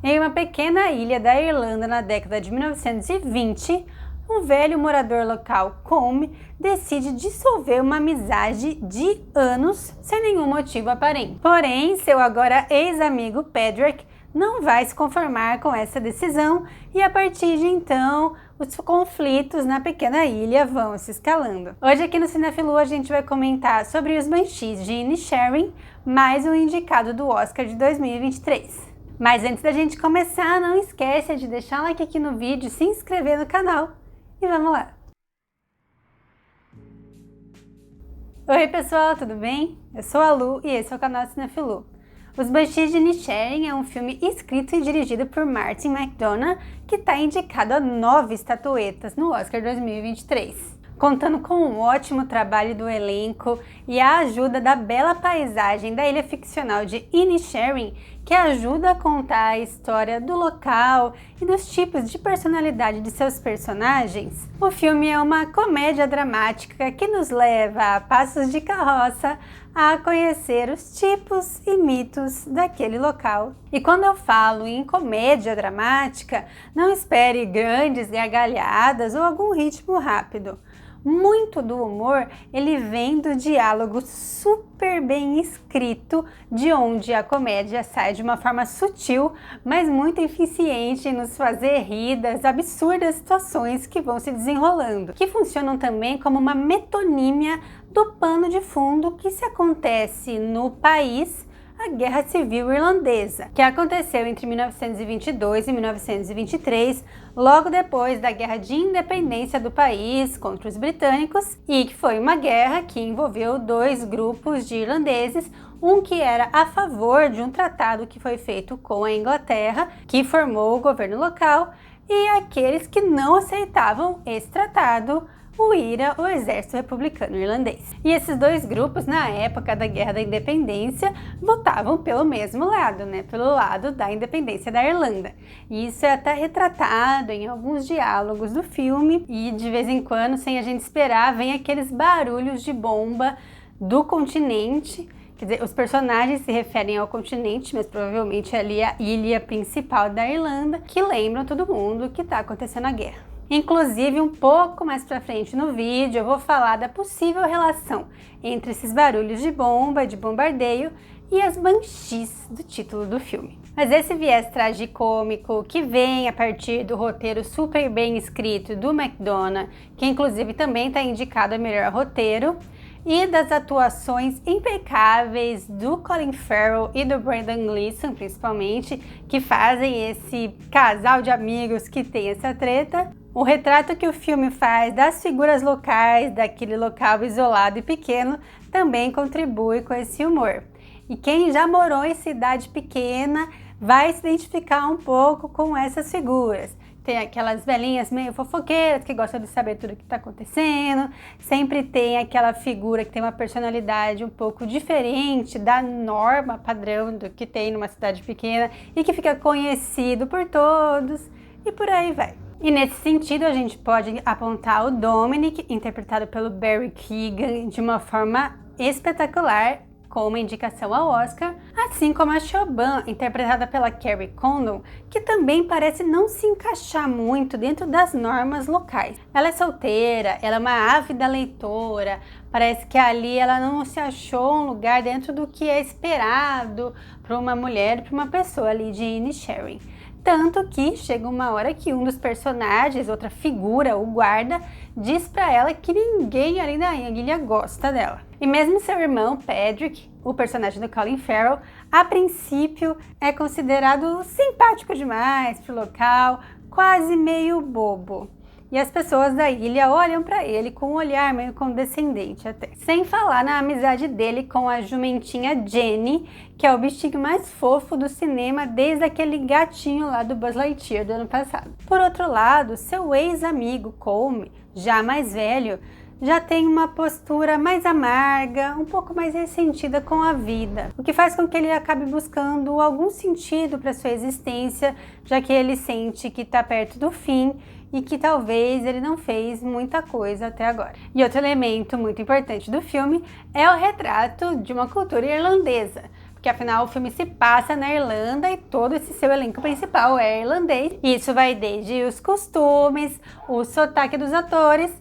Em uma pequena ilha da Irlanda na década de 1920, um velho morador local, Colm, decide dissolver uma amizade de anos sem nenhum motivo aparente. Porém, seu agora ex-amigo Patrick não vai se conformar com essa decisão e a partir de então os conflitos na pequena ilha vão se escalando. Hoje aqui no Cinefilu a gente vai comentar sobre Os Banshees de Inisherin, mais um indicado do Oscar de 2023. Mas antes da gente começar, não esqueça de deixar um like aqui no vídeo, se inscrever no canal e vamos lá! Oi pessoal, tudo bem? Eu sou a Lu e esse é o canal Cinefilu. Os Banshees de Inisherin é um filme escrito e dirigido por Martin McDonagh, que está indicado a 9 estatuetas no Oscar 2023. Contando com um ótimo trabalho do elenco e a ajuda da bela paisagem da ilha ficcional de Inisherin, que ajuda a contar a história do local e dos tipos de personalidade de seus personagens, o filme é uma comédia dramática que nos leva a passos de carroça a conhecer os tipos e mitos daquele local. E quando eu falo em comédia dramática, não espere grandes gargalhadas ou algum ritmo rápido. Muito do humor, ele vem do diálogo super bem escrito, de onde a comédia sai de uma forma sutil, mas muito eficiente em nos fazer rir das absurdas situações que vão se desenrolando, que funcionam também como uma metonímia do pano de fundo que se acontece no país, a Guerra Civil Irlandesa, que aconteceu entre 1922 e 1923, logo depois da Guerra de Independência do país contra os britânicos, e que foi uma guerra que envolveu dois grupos de irlandeses, um que era a favor de um tratado que foi feito com a Inglaterra, que formou o governo local, e aqueles que não aceitavam esse tratado, o IRA, o Exército Republicano Irlandês. E esses dois grupos, na época da Guerra da Independência, votavam pelo mesmo lado, pelo lado da independência da Irlanda. E isso é até retratado em alguns diálogos do filme, e de vez em quando, sem a gente esperar, vem aqueles barulhos de bomba do continente. Quer dizer, os personagens se referem ao continente, mas provavelmente ali a ilha principal da Irlanda, que lembram todo mundo que está acontecendo a guerra. Inclusive, um pouco mais pra frente no vídeo, eu vou falar da possível relação entre esses barulhos de bomba, de bombardeio, e as Banshees do título do filme. Mas esse viés tragicômico que vem a partir do roteiro super bem escrito do McDonagh, que inclusive também está indicado a melhor roteiro, e das atuações impecáveis do Colin Farrell e do Brendan Gleeson, principalmente, que fazem esse casal de amigos que tem essa treta. O retrato que o filme faz das figuras locais, daquele local isolado e pequeno, também contribui com esse humor. E quem já morou em cidade pequena vai se identificar um pouco com essas figuras. Tem aquelas velhinhas meio fofoqueiras que gostam de saber tudo o que está acontecendo. Sempre tem aquela figura que tem uma personalidade um pouco diferente da norma padrão do que tem numa cidade pequena e que fica conhecido por todos e por aí vai. E nesse sentido a gente pode apontar o Dominic, interpretado pelo Barry Keoghan, de uma forma espetacular, com uma indicação ao Oscar, assim como a Siobhan, interpretada pela Kerry Condon, que também parece não se encaixar muito dentro das normas locais. Ela é solteira, ela é uma ávida leitora, parece que ali ela não se achou um lugar dentro do que é esperado para uma mulher, para uma pessoa ali de Inisherin. Tanto que chega uma hora que um dos personagens, outra figura, o guarda, diz pra ela que ninguém ali na ilha gosta dela. E mesmo seu irmão, Patrick, o personagem do Colin Farrell, a princípio é considerado simpático demais pro local, quase meio bobo. E as pessoas da ilha olham para ele com um olhar meio condescendente até. Sem falar na amizade dele com a jumentinha Jenny, que é o bichinho mais fofo do cinema desde aquele gatinho lá do Buzz Lightyear do ano passado. Por outro lado, seu ex-amigo Colm, já mais velho, já tem uma postura mais amarga, um pouco mais ressentida com a vida, o que faz com que ele acabe buscando algum sentido para sua existência, já que ele sente que está perto do fim e que talvez ele não fez muita coisa até agora. E outro elemento muito importante do filme é o retrato de uma cultura irlandesa, porque afinal o filme se passa na Irlanda e todo esse seu elenco principal é irlandês. Isso vai desde os costumes, o sotaque dos atores,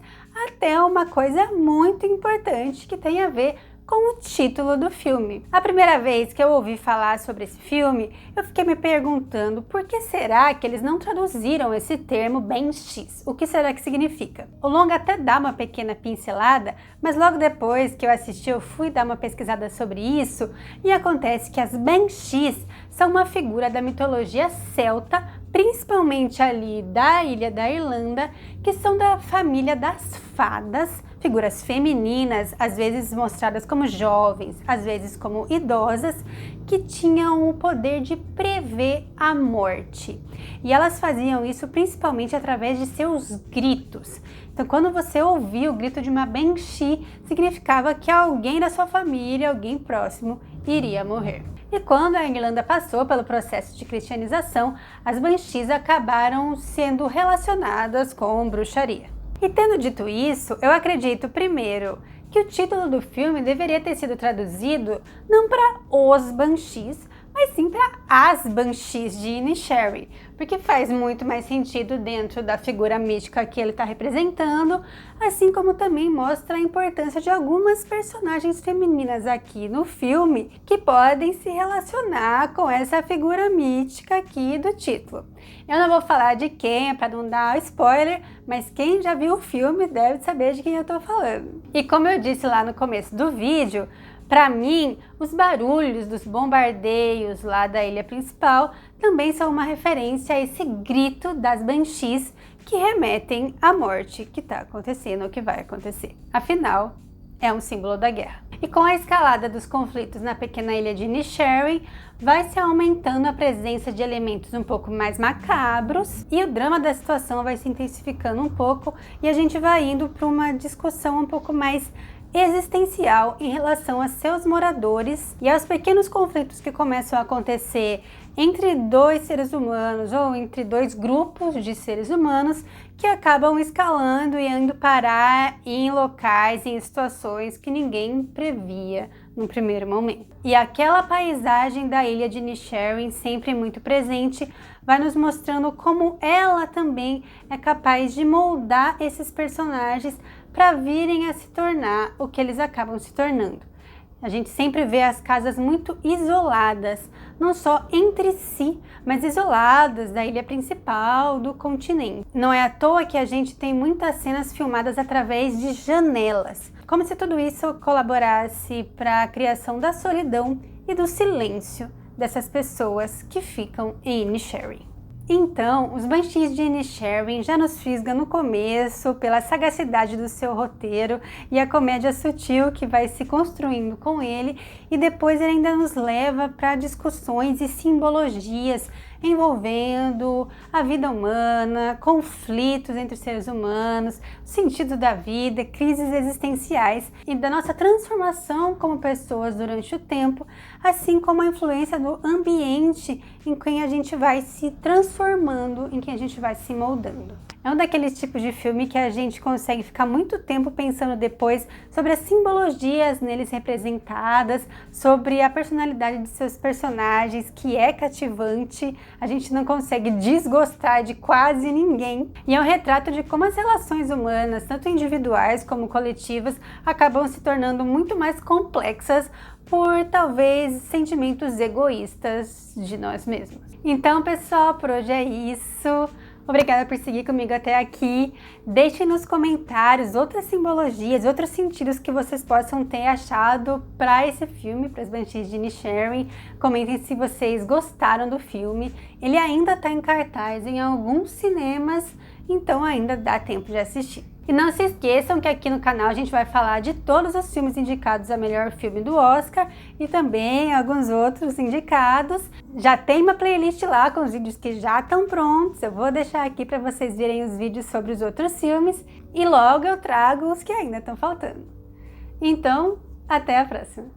até uma coisa muito importante que tem a ver com o título do filme. A primeira vez que eu ouvi falar sobre esse filme, eu fiquei me perguntando por que será que eles não traduziram esse termo Banshees? O que será que significa? O longa até dá uma pequena pincelada, mas logo depois que eu assisti eu fui dar uma pesquisada sobre isso e acontece que as Banshees são uma figura da mitologia celta, principalmente ali da ilha da Irlanda, que são da família das fadas, figuras femininas, às vezes mostradas como jovens, às vezes como idosas, que tinham o poder de prever a morte. E elas faziam isso principalmente através de seus gritos. Então, quando você ouvia o grito de uma Banshee, significava que alguém da sua família, alguém próximo, iria morrer. E quando a Irlanda passou pelo processo de cristianização, as Banshees acabaram sendo relacionadas com bruxaria. E tendo dito isso, eu acredito, primeiro, que o título do filme deveria ter sido traduzido não para Os Banshees, mas sim para As Banshees de Inisherin, porque faz muito mais sentido dentro da figura mística que ele está representando, assim como também mostra a importância de algumas personagens femininas aqui no filme que podem se relacionar com essa figura mística aqui do título. Eu não vou falar de quem, para não dar spoiler, mas quem já viu o filme deve saber de quem eu estou falando. E como eu disse lá no começo do vídeo, para mim, os barulhos dos bombardeios lá da ilha principal também são uma referência a esse grito das Banshees que remetem à morte que está acontecendo ou que vai acontecer. Afinal, é um símbolo da guerra. E com a escalada dos conflitos na pequena ilha de Inisherin, vai se aumentando a presença de elementos um pouco mais macabros e o drama da situação vai se intensificando um pouco e a gente vai indo para uma discussão um pouco mais existencial em relação a seus moradores e aos pequenos conflitos que começam a acontecer entre dois seres humanos ou entre dois grupos de seres humanos que acabam escalando e indo parar em locais, em situações que ninguém previa no primeiro momento. E aquela paisagem da ilha de Inisherin, sempre muito presente, vai nos mostrando como ela também é capaz de moldar esses personagens para virem a se tornar o que eles acabam se tornando. A gente sempre vê as casas muito isoladas, não só entre si, mas isoladas da ilha principal, do continente. Não é à toa que a gente tem muitas cenas filmadas através de janelas, como se tudo isso colaborasse para a criação da solidão e do silêncio dessas pessoas que ficam em Inisherin. Então, os Banshees de Inisherin já nos fisga no começo pela sagacidade do seu roteiro e a comédia sutil que vai se construindo com ele, e depois ele ainda nos leva para discussões e simbologias envolvendo a vida humana, conflitos entre seres humanos, o sentido da vida, crises existenciais e da nossa transformação como pessoas durante o tempo, assim como a influência do ambiente em quem a gente vai se transformando, em quem a gente vai se moldando. É um daqueles tipos de filme que a gente consegue ficar muito tempo pensando depois sobre as simbologias neles representadas, sobre a personalidade de seus personagens, que é cativante, a gente não consegue desgostar de quase ninguém. E é um retrato de como as relações humanas, tanto individuais como coletivas, acabam se tornando muito mais complexas por talvez sentimentos egoístas de nós mesmos. Então, pessoal, por hoje é isso. Obrigada por seguir comigo até aqui. Deixem nos comentários outras simbologias, outros sentidos que vocês possam ter achado para esse filme, para as Banshees de Inisherin. Comentem se vocês gostaram do filme. Ele ainda está em cartaz em alguns cinemas, então ainda dá tempo de assistir. E não se esqueçam que aqui no canal a gente vai falar de todos os filmes indicados a melhor filme do Oscar e também alguns outros indicados. Já tem uma playlist lá com os vídeos que já estão prontos. Eu vou deixar aqui para vocês verem os vídeos sobre os outros filmes e logo eu trago os que ainda estão faltando. Então, até a próxima!